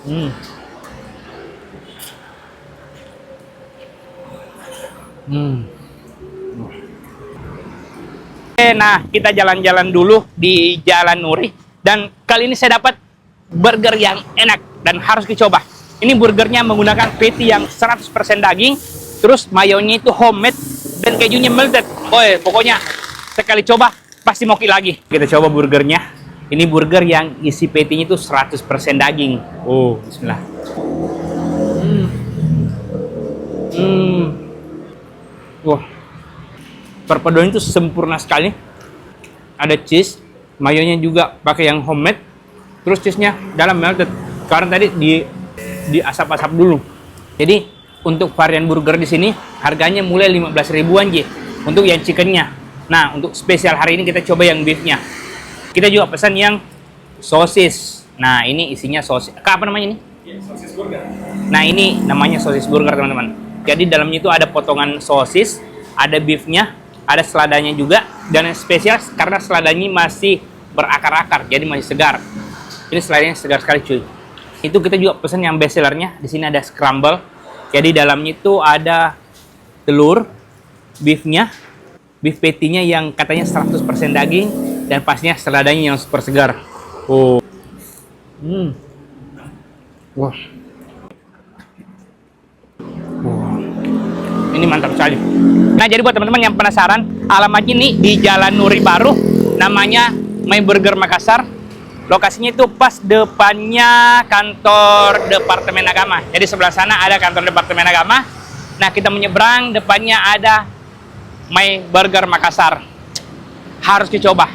Hmm. Hmm. Nah, kita jalan-jalan dulu di Jalan Nuri. Dan kali ini saya dapat burger yang enak dan harus dicoba. Ini burgernya menggunakan patty yang 100% daging. Terus mayonya itu homemade dan kejunya melted. Boy, pokoknya sekali coba pasti mau lagi. Kita coba burgernya. Ini burger yang isi patty-nya itu 100% daging. Oh, bismillah. Wah, perpaduan itu sempurna sekali. Ada cheese, mayonya juga pakai yang homemade. Terus cheese-nya dalam melted. Karena tadi di asap-asap dulu. Jadi untuk varian burger di sini harganya mulai 15 ribuan Ji. Untuk yang chickennya. Nah, untuk spesial hari ini kita coba yang beefnya. Kita juga pesan yang sosis. Nah, ini isinya sosis. Apa namanya ini? Sosis burger. Nah, ini namanya sosis burger, teman-teman. Jadi dalamnya itu ada potongan sosis, ada beefnya, ada seladanya juga, dan yang spesial karena seladanya masih berakar-akar, jadi masih segar. Ini seladanya segar sekali, cuy. Itu kita juga pesan yang best sellernya. Di sini ada scramble. Jadi dalamnya itu ada telur, beefnya, beef patty-nya yang katanya 100% daging, dan pastinya seladanya yang super segar. Oh. Wah. Ini mantap sekali. Nah, jadi buat teman-teman yang penasaran, alamatnya ini di Jalan Nuri Baru, namanya My Burger Makassar. Lokasinya itu pas depannya kantor Departemen Agama. Jadi sebelah sana ada kantor Departemen Agama. Nah, kita menyeberang, depannya ada My Burger Makassar. Harus dicoba.